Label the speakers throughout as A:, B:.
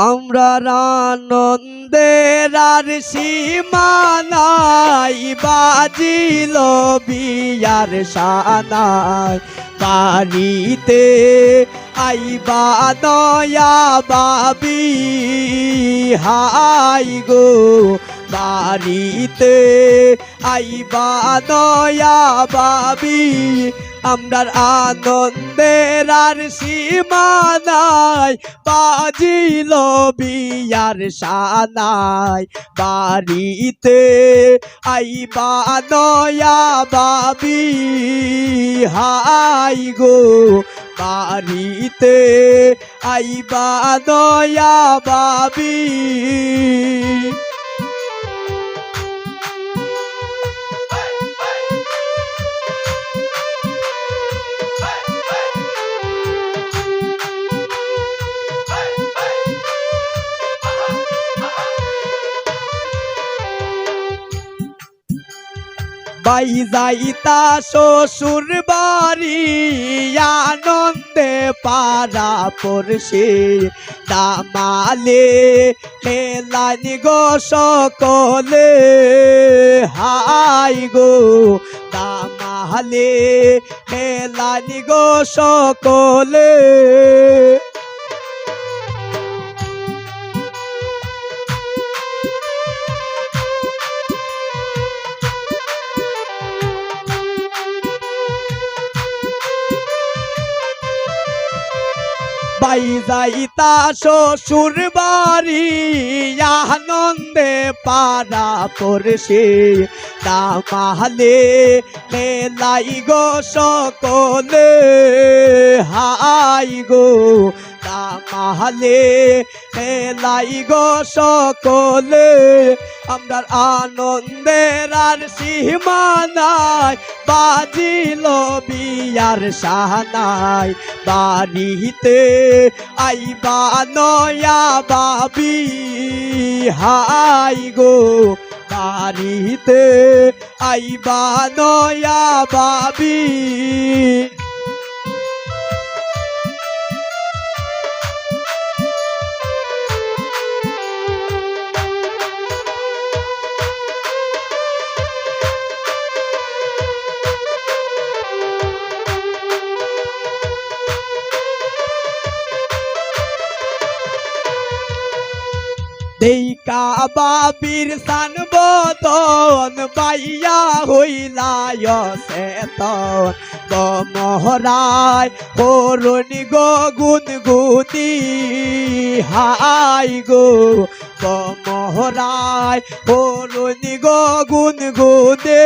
A: আমরা আনন্দের আর সীমা নাই, বাজিল বিয়ার সানাই। বাড়িতে আইবা দয়া বাবি, হাই গো বাড়িতে আইবা দয়া বাবি। আমরার আনন্দের আর সীমা নাই, বাজিল বিয়ার সানাই। বাড়িতে আইবা দয়া বাবি, হাই গো বাড়িতে আইবা দয়া বাবি। বাই যাইতা শ্বশুর বাড়ি, আনন্দে পাড়া পড়ছে দামালে হেলানি গো সকলে, হাই গো দামালে হেলানি গো সকলে। বাই যাইতা শ্বশুর বাড়ি, আনন্দে পাড়া পড়ছে দামালে হেলাই গো সকলে, হাই গো দামালে হেলাই গো সকলে। আমরার আনন্দের আর সীমা নাই, বাজিল বিয়ার সানাই। বাড়িতে আইবা নয়া বাবি, হাই গো বাড়িতে আইবা নয়া বাবি। দেইকা বাবির সান বদন, বাইয়া হইলা সেতন। গমহরায় করুণি গো গুনগুনি, হাই গো গমহরায় করুণি গো গুনগুনে।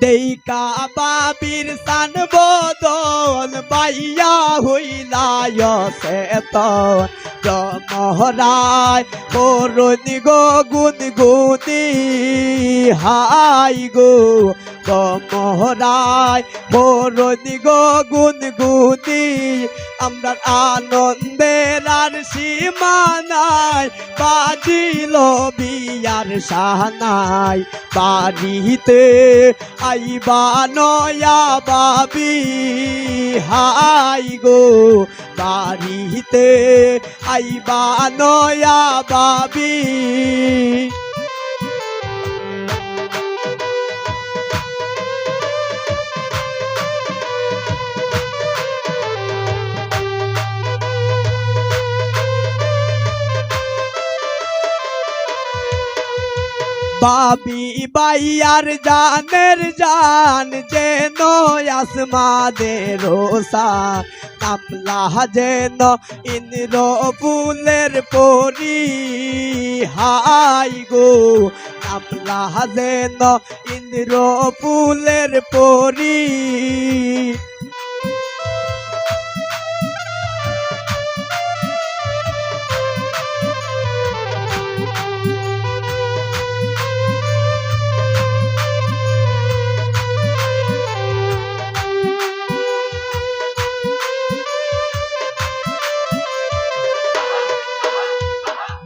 A: দেইকা বাবির সান বদন, বাইয়া হইলা সেতন। জমহরায় করুণি গো গুনগুনি, হাই গো জমহরায় করুণি গো গুনগুনি। আমরার আনন্দের আর সীমা নাই, বাজিল বিয়ার সানাই। বাড়িতে আইবা নয়া বাবি, হাই গো বাড়িতে আইবা নয়া বাবি। বাবি বাইয়ার জানের জান, যেন আসমাদের রোসান। কামলা যেন ইন্দ্র ফুলের পরি, হাই গো কামলা যেন ইন্দ্র ফুলের পরি।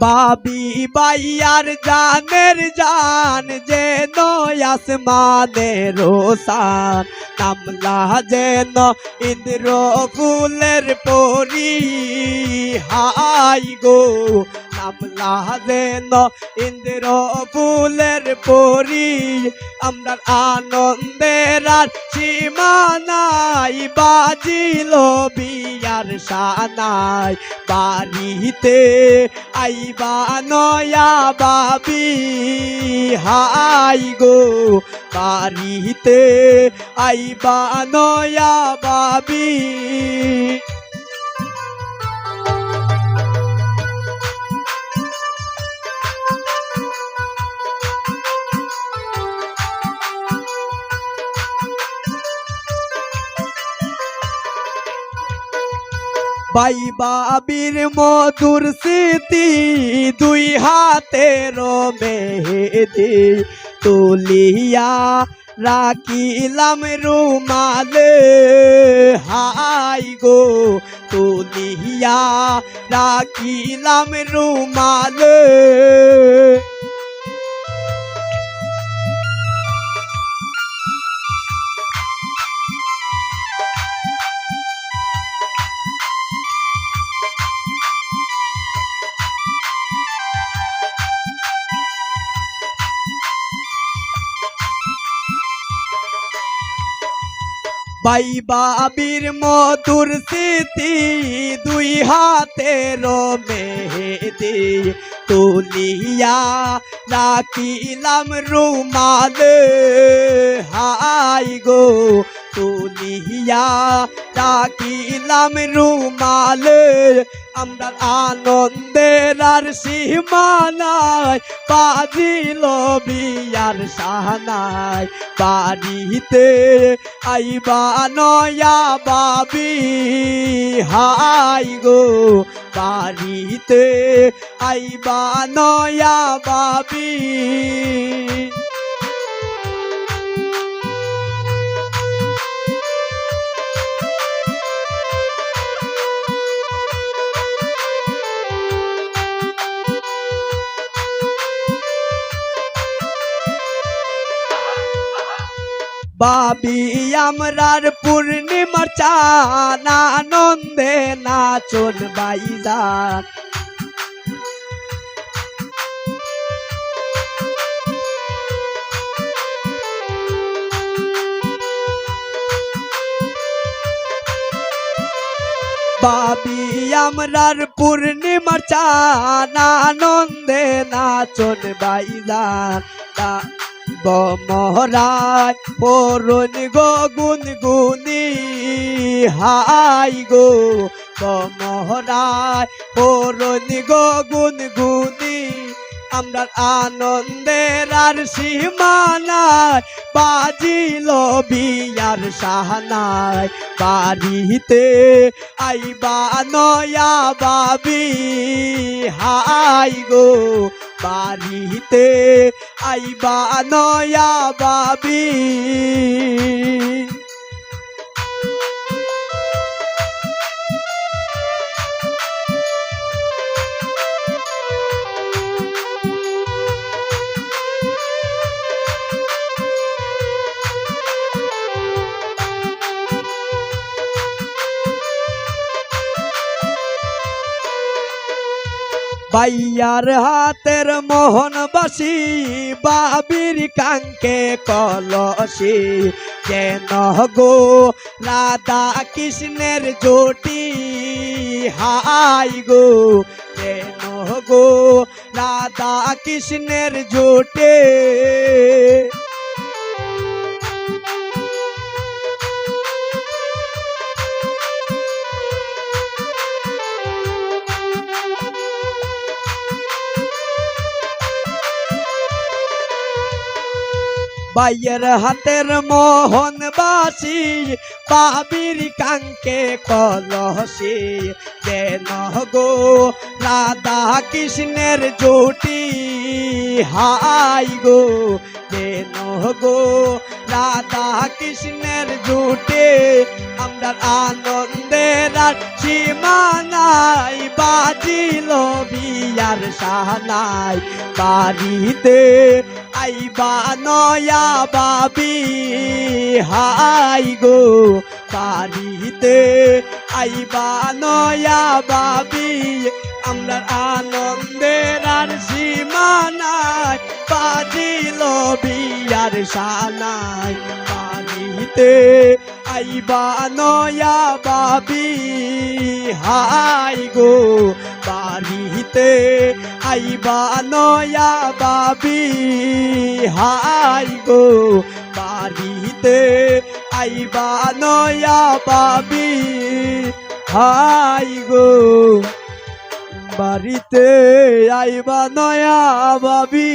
A: বাবি বাইয়ার জানের জান যেন আসমানের রোসান নামলা যেন ইন্দ্র ফুলের পরি হাই গো নামলা যেন ইন্দ্র ফুলের পরি আমরা আনন্দের আর সীমা নাই বাজিল বিয়ার সানাই বাড়িতে আইবা নয়া বাবি হাই গো বাড়িতে আইবা নয়া বাবি বাই বাবির মধুর স্মৃতি দুই হাতের মেহেদি তুলিয়া রাখিলাম রুমালে হাই গো তুলিয়া রাখিলাম রুমালে বাই বাবির মধুর স্মৃতি দুই হাতের মেহেদি তুলিয়া রাখিলাম রুমালে হাই গো তুলিয়া রাখিলাম রুমালে আমরা আনন্দের আর সীমা নাই বাজিল বিয়ার সাহানাই বাড়িতে আইবা নয়া বাবি হাই গো বাড়িতে আইবা নয়া বাবি বাবি আমরার পূর্ণিমার চান আনন্দে নাচন বাইজান বাবি আমরার পূর্ণিমার চান আনন্দে নাচন বাইজান বমরায় পরন গো গুনগুনি হাই গো বমরায় পরন গো গুনগুনি আমরা আনন্দের আর সীমা নাই বাজিল বিয়ার সাহানাই বাড়িতে আইবা নয়া বাবি হাই গো বাড়িতে আইবা নয়া বাবি বাইয়ার হাতের মোহনবাসী বাবির কাঙ্কে কলসি কেন গো রাধা কৃষ্ণের জোটি হাই গো কেন গো রাধা কৃষ্ণের জোটে বাইয়ের হাতের মোহনবাসী বাবির কাঙ্কে কলসি কেন গো রাধা কৃষ্ণের জুটি হাই গো কেন গো রাধা কৃষ্ণের জুটে আমরা আনন্দের আর সীমানাই বাজিল বিয়ার সাহানাই বাড়িতে আইবা নয়া বাবি হাই গো বাড়িতে আইবা নয়া বাবি আমরা আনন্দের আর সীমানাই বাজিল বিয়ার সানাই বাড়িতে আইবা নয়া বাবি হাই গো বাড়িতে আইবা নয়া বাবি হাই গো বাড়িতে আইবা নয়া বাবি হাই গো বাড়িতে আইবা নয়া বাবি।